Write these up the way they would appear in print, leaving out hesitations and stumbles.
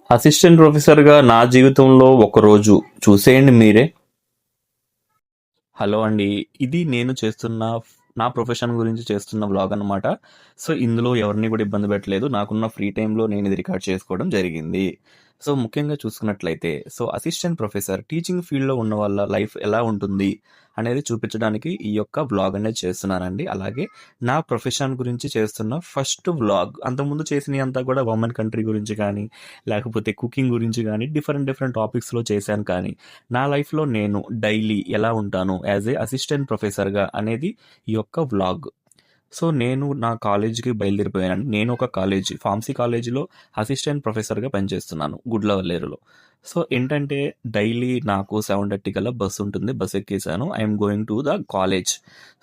Assistant ప్రొఫెసర్గా నా జీవితంలో ఒకరోజు చూసేయండి మీరే. హలో అండి. ఇది నేను చేస్తున్న నా ప్రొఫెషన్ గురించి చేస్తున్న వ్లాగ్ అనమాట. సో, ఇందులో ఎవరిని కూడా ఇబ్బంది పెట్టలేదు. నాకున్న ఫ్రీ టైమ్‌లో నేను ఇది రికార్డ్ చేసుకోవడం జరిగింది. సో, ముఖ్యంగా చూసుకున్నట్లయితే అసిస్టెంట్ ప్రొఫెసర్ టీచింగ్ ఫీల్డ్‌లో ఉన్న వాళ్ళ లైఫ్ ఎలా ఉంటుంది అనేది చూపించడానికి ఈ యొక్క వ్లాగ్ అనేది చేస్తున్నానండి. అలాగే నా ప్రొఫెషన్ గురించి చేస్తున్న ఫస్ట్ వ్లాగ్. అంతకుముందు చేసినయంతా కూడా ఉమెన్ కంట్రీ గురించి కానీ, లేకపోతే కుకింగ్ గురించి కానీ డిఫరెంట్ డిఫరెంట్ టాపిక్స్‌లో చేశాను కానీ నా లైఫ్‌లో నేను డైలీ ఎలా ఉంటాను యాజ్ ఏ అసిస్టెంట్ ప్రొఫెసర్‌గా అనేది ఈ యొక్క వ్లాగ్. సో, నేను నా కాలేజీకి బయలుదేరిపోయానండి. నేను ఒక ఫార్మసీ కాలేజీలో అసిస్టెంట్ ప్రొఫెసర్‌గా పనిచేస్తున్నాను గుడ్లవల్లేరులో. సో, ఏంటంటే డైలీ నాకు 7:30 కల్లా బస్ ఉంటుంది. బస్ ఎక్కేసాను. I'm going to the college.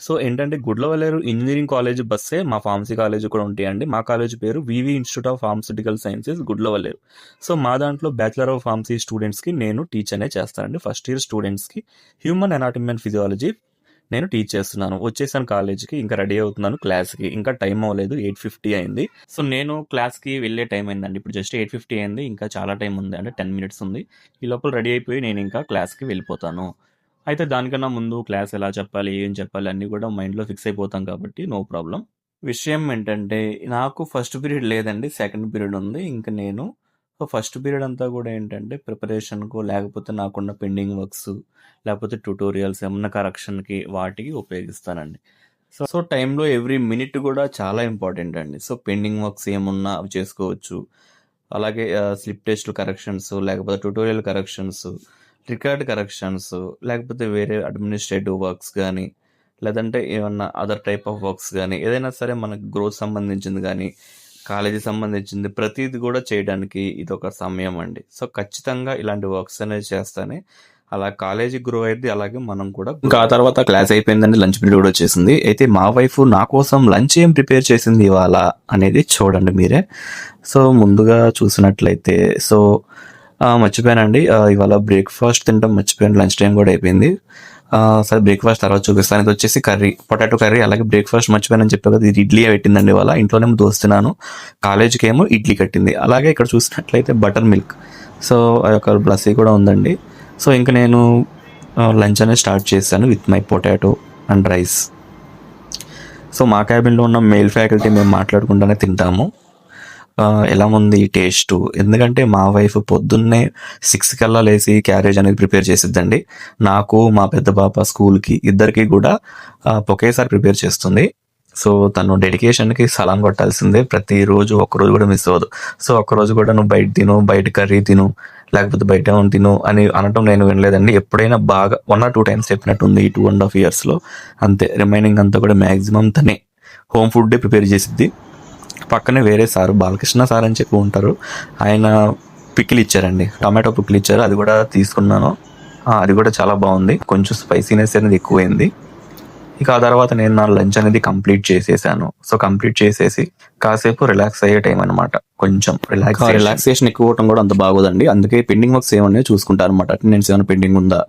So, ఏంటంటే గుడ్లవల్లేరు ఇంజినీరింగ్ కాలేజ్ బస్సే మా ఫార్మసీ కాలేజ్ కూడా ఉంటాయండి. మా కాలేజ్ పేరు VV institute of pharmaceutical sciences Gudlavalleru. So, మా దాంట్లో బ్యాచిలర్ ఆఫ్ ఫార్మసీ స్టూడెంట్స్‌కి నేను టీచ్ అనేది చేస్తానండి. ఫస్ట్ ఇయర్ స్టూడెంట్స్‌కి హ్యూమన్ అనాటమీ అండ్ ఫిజియాలజీ నేను టీచ్ చేస్తున్నాను. వచ్చేసాను కాలేజ్‌కి. ఇంకా రెడీ అవుతున్నాను క్లాస్‌కి. ఇంకా టైం అవ్వలేదు. 8:50 అయింది. సో, నేను క్లాస్‌కి వెళ్ళే టైం అయిందండి. ఇప్పుడు జస్ట్ 8:50 అయింది. ఇంకా చాలా టైం ఉంది. అంటే 10 మినిట్స్ ఉంది. ఈ లోపల రెడీ అయిపోయి నేను ఇంకా క్లాస్‌కి వెళ్ళిపోతాను. అయితే దానికన్నా ముందు క్లాస్ ఎలా చెప్పాలి, ఏం చెప్పాలి అన్నీ కూడా మైండ్‌లో ఫిక్స్ అయిపోతాం కాబట్టి నో ప్రాబ్లమ్. విషయం ఏంటంటే నాకు ఫస్ట్ పీరియడ్ లేదండి. సెకండ్ పీరియడ్ ఉంది. ఇంక నేను ఫస్ట్ పీరియడ్ అంతా కూడా ఏంటంటే ప్రిపరేషన్‌కో లేకపోతే నాకున్న పెండింగ్ వర్క్స్ లేకపోతే ట్యుటోరియల్స్ ఏమన్నా కరెక్షన్‌కి వాటికి ఉపయోగిస్తానండి. సో, టైంలో ఎవ్రీ మినిట్ కూడా చాలా ఇంపార్టెంట్ అండి. సో, పెండింగ్ వర్క్స్ ఏమున్నా అవి చేసుకోవచ్చు. అలాగే స్లిప్ టెస్ట్ కరెక్షన్స్ లేకపోతే ట్యుటోరియల్ కరెక్షన్స్, రికార్డ్ కరెక్షన్స్ లేకపోతే వేరే అడ్మినిస్ట్రేటివ్ వర్క్స్ గానీ, లేదంటే ఏమన్నా అదర్ టైప్ ఆఫ్ వర్క్స్ గానీ, ఏదైనా సరే మనకు గ్రోత్ సంబంధించింది గానీ, కాలేజీకి సంబంధించింది ప్రతీది కూడా చేయడానికి ఇదొక సమయం అండి. సో, ఖచ్చితంగా ఇలాంటి వర్క్స్ అనేవి చేస్తేనే అలా కాలేజీ గ్రో అయిద్ది. అలాగే మనం కూడా ఇంకా ఆ తర్వాత క్లాస్ అయిపోయిందండి. లంచ్ పీరియడ్ కూడా వచ్చేసింది. అయితే మా వైఫ్ నా కోసం లంచ్ ఏం ప్రిపేర్ చేసింది ఇవాళ అనేది చూడండి మీరే. సో, ముందుగా చూసినట్లయితే మర్చిపోయానండి. ఇవాళ బ్రేక్‌ఫాస్ట్ తినడం మర్చిపోయాను. లంచ్ టైం కూడా అయిపోయింది. సరే బ్రేక్‌ఫాస్ట్ తర్వాత చూపిస్తాను. ఇది వచ్చేసి కర్రీ, పొటాటో కర్రీ. అలాగే బ్రేక్‌ఫాస్ట్ మర్చిపోయానని చెప్పా కదా! ఇది ఇడ్లీయే పెట్టిందండి ఇవాళ. ఇంట్లోనేమో దోస తిన్నాను. కాలేజీకేమో ఇడ్లీ కట్టింది. అలాగే ఇక్కడ చూసినట్లయితే బటర్ మిల్క్. సో, ఆ యొక్క లస్సీ కూడా ఉందండి. సో, ఇంక నేను లంచ్ అనేది స్టార్ట్ చేశాను with my potato and rice. So, మా క్యాబిన్‌లో ఉన్న మేల్ ఫ్యాకల్టీ మేము మాట్లాడుకుంటూనే తింటాము. ఎలా ఉంది టేస్టు? ఎందుకంటే మా వైఫ్ పొద్దున్నే 6 కల్లా లేసి క్యారేజ్ అనేది ప్రిపేర్ చేసిద్దండి. నాకు, మా పెద్ద పాప స్కూల్‌కి ఇద్దరికీ కూడా ఒకేసారి ప్రిపేర్ చేస్తుంది. సో, తను డెడికేషన్‌కి సలాం కొట్టాల్సిందే. ప్రతిరోజు ఒక్కరోజు కూడా మిస్ అవ్వదు. సో, ఒక్కరోజు కూడా నువ్వు బయట తిను, బయట కర్రీ తిను, లేకపోతే బయట ఏమన్నా తిను అని అనటం నేను వినలేదండి. ఎప్పుడైనా బాగా 1 ఆర్ 2 టైమ్స్ చెప్పినట్టుంది ఈ 2½ ఇయర్స్‌లో. అంతే. రిమైనింగ్ అంతా కూడా మాక్సిమం తనే హోమ్ ఫుడ్డే ప్రిపేర్ చేసిద్ది. పక్కనే వేరే సారు బాలకృష్ణ సార్ అని చెప్పి ఉంటారు. ఆయన పికిల్ ఇచ్చారండి. టమాటో పికిల్ ఇచ్చారు. అది కూడా తీసుకున్నాను. అది కూడా చాలా బాగుంది. కొంచెం స్పైసీనెస్ అనేది ఎక్కువైంది. ఇక ఆ తర్వాత నేను నా లంచ్ అనేది కంప్లీట్ చేసేసాను. సో, కంప్లీట్ చేసేసి కాసేపు రిలాక్స్ అయ్యే టైం అనమాట. కొంచెం రిలాక్సేషన్ ఎక్కువ అవ్వటం కూడా అంత బాగోదండి. అందుకే పెండింగ్ వర్క్స్ ఏమన్నాయో చూసుకుంటాను అనమాట. అటెండెన్స్ ఏమైనా పెండింగ్ ఉందా,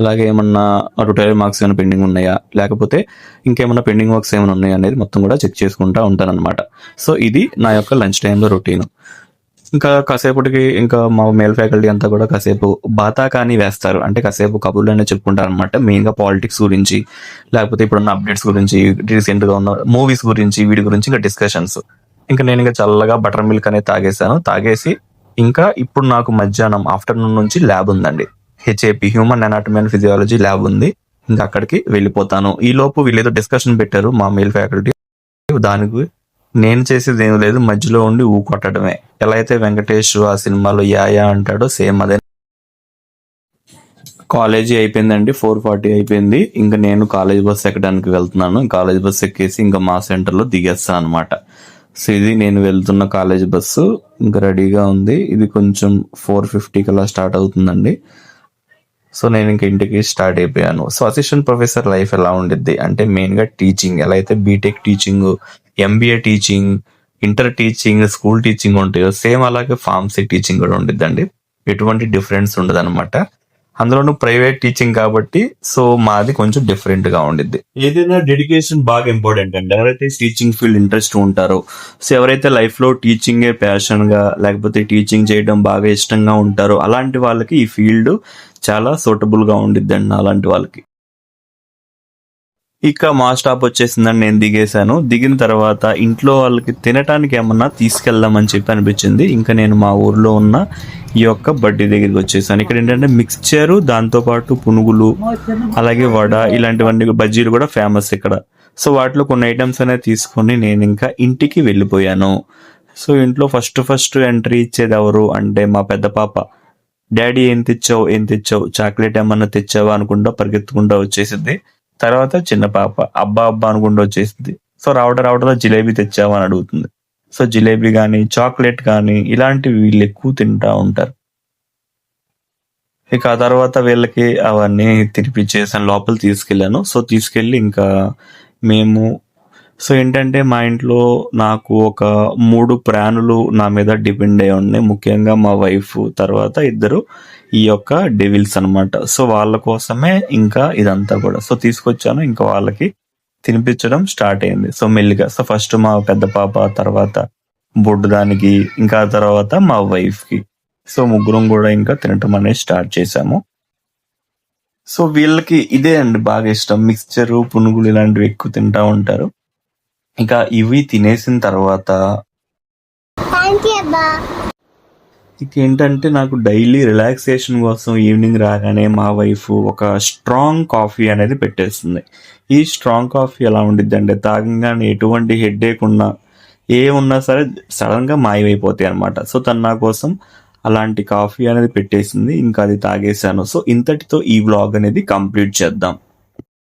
అలాగే ఏమన్నా ట్యుటోరియల్ మార్క్స్ ఏమైనా పెండింగ్ ఉన్నాయా, లేకపోతే ఇంకేమన్నా పెండింగ్ వర్క్స్ ఏమైనా ఉన్నాయా అనేది మొత్తం కూడా చెక్ చేసుకుంటూ ఉంటానన్నమాట. సో, ఇది నా యొక్క లంచ్ టైంలో రొటీన్. ఇంకా కాసేపటికి ఇంకా మా మేల్ ఫ్యాకల్టీ అంతా కూడా కాసేపు బాతాకానీ వేస్తారు. అంటే కాసేపు కబుర్లనే చెప్పుకుంటారు అనమాట. మెయిన్‌గా పాలిటిక్స్ గురించి, లేకపోతే ఇప్పుడున్న అప్డేట్స్ గురించి, రీసెంట్‌గా ఉన్న మూవీస్ గురించి, వీటి గురించి ఇంకా డిస్కషన్స్. ఇంకా నేను ఇంకా చల్లగా బటర్ మిల్క్ అనేది తాగేసాను. తాగేసి ఇంకా ఇప్పుడు నాకు మధ్యాహ్నం ఆఫ్టర్‌నూన్ నుంచి ల్యాబ్ ఉందండి. HAP human anatomy and physiology lab ఉంది. ఇంకా అక్కడికి వెళ్ళిపోతాను. ఈలోపు వీళ్ళేదో డిస్కషన్ పెట్టారు మా మేల్ ఫ్యాకల్టీ. దానికి నేను చేసేది ఏం లేదు, మధ్యలో ఉండి కొట్టడమే. ఎలా అయితే వెంకటేష్ ఆ సినిమాలో యా అంటాడో సేమ్ అదే. కాలేజీ అయిపోయిందండి. 4:40 అయిపోయింది. ఇంకా నేను కాలేజ్ బస్ ఎక్కడానికి వెళ్తున్నాను. కాలేజ్ బస్ ఎక్కేసి ఇంకా మా సెంటర్లో దిగేస్తాను అనమాట. సో, ఇది నేను వెళ్తున్న కాలేజ్ బస్సు. ఇంకా రెడీగా ఉంది. ఇది కొంచెం 4:50 కల్లా స్టార్ట్ అవుతుందండి. సో, నేను ఇంక ఇంటికి స్టార్ట్ అయిపోయాను. సో, అసిస్టెంట్ ప్రొఫెసర్ లైఫ్ ఎలా ఉండిద్ది అంటే మెయిన్‌గా టీచింగ్. ఎలా అయితే BTech teaching, MBA teaching, inter teaching, school teaching ఉంటాయో సేమ్ అలాగే ఫార్మసీ టీచింగ్ కూడా ఉండిద్దండి. ఎటువంటి డిఫరెన్స్ ఉండదన్నమాట. అందులోనూ ప్రైవేట్ టీచింగ్ కాబట్టి సో మాది కొంచెం డిఫరెంట్ గా ఉండిద్ది. ఏదైనా డెడికేషన్ బాగా ఇంపార్టెంట్ అండి. ఎవరైతే టీచింగ్ ఫీల్డ్ ఇంట్రెస్ట్ ఉంటారో, సో ఎవరైతే లైఫ్ లో టీచింగే ప్యాషన్ గా లేకపోతే టీచింగ్ చేయడం బాగా ఇష్టంగా ఉంటారో అలాంటి వాళ్ళకి ఈ ఫీల్డ్ చాలా సూటబుల్ గా ఉండిద్దండి అలాంటి వాళ్ళకి. ఇక మా స్టాప్ వచ్చేసిందని నేను దిగేశాను. దిగిన తర్వాత ఇంట్లో వాళ్ళకి తినటానికి ఏమన్నా తీసుకెళ్దామని చెప్పి అనిపించింది. ఇంకా నేను మా ఊర్లో ఉన్న ఈ యొక్క బడ్డీ దగ్గరికి వచ్చేసాను. ఇక్కడ ఏంటంటే మిక్స్చరు, దాంతోపాటు పునుగులు, అలాగే వడ, ఇలాంటివన్నీ బజ్జీలు కూడా ఫేమస్ ఇక్కడ. సో వాటిలో కొన్ని ఐటమ్స్ అనేది తీసుకొని నేను ఇంకా ఇంటికి వెళ్ళిపోయాను. సో ఇంట్లో ఫస్ట్ ఎంట్రీ ఇచ్చేది ఎవరు అంటే మా పెద్ద పాప. డాడీ ఏం తెచ్చావు, చాక్లెట్ ఏమన్నా తెచ్చావా అనుకుంటా పరిగెత్తుకుంటా వచ్చేసింది. తర్వాత చిన్న పాప అబ్బా అనుకుంటూ వచ్చేసింది. సో రావడంలో జిలేబీ తెచ్చావా అని అడుగుతుంది. సో జిలేబీ కానీ చాక్లెట్ కానీ ఇలాంటివి వీళ్ళు ఎక్కువ తింటా ఉంటారు. ఇక ఆ తర్వాత వీళ్ళకి అవన్నీ తినిపించేసాను, లోపల తీసుకెళ్ళాను. సో తీసుకెళ్ళి ఇంకా మేము సో ఏంటంటే మా ఇంట్లో నాకు ఒక 3 ప్రాణులు నా మీద డిపెండ్ అయి ఉన్నాయి. ముఖ్యంగా మా వైఫ్, తర్వాత 2 ఈ యొక్క డెవిల్స్ అనమాట. సో వాళ్ళ కోసమే ఇంకా ఇదంతా కూడా. సో తీసుకొచ్చాను, ఇంకా వాళ్ళకి తినిపించడం స్టార్ట్ అయింది. సో మెల్లిగా సో ఫస్ట్ మా పెద్ద పాప, తర్వాత బొడ్డుదానికి, ఇంకా తర్వాత మా వైఫ్ కి. సో ముగ్గురం కూడా ఇంకా తినటం అనేది స్టార్ట్ చేశాము. సో వీళ్ళకి ఇదే అండి బాగా ఇష్టం, మిక్స్చరు, పునుగులు ఇలాంటివి ఎక్కువ తింటా ఉంటారు. ఇక ఇవి తినేసిన తర్వాత ఇక ఏంటంటే నాకు డైలీ రిలాక్సేషన్ కోసం ఈవినింగ్ రాగానే మా వైఫ్ ఒక స్ట్రాంగ్ కాఫీ అనేది పెట్టేస్తుంది. ఈ స్ట్రాంగ్ కాఫీ ఎలా ఉండిద్ది అంటే తాగంగానే ఎటువంటి హెడ్ఏక్ ఉన్నా ఏమున్నా సరే సడన్ గా మాయమైపోతాయి అనమాట. సో తను నా కోసం అలాంటి కాఫీ అనేది పెట్టేసింది, ఇంకా అది తాగేశాను. సో ఇంతటితో ఈ వ్లాగ్ అనేది కంప్లీట్ చేద్దాం.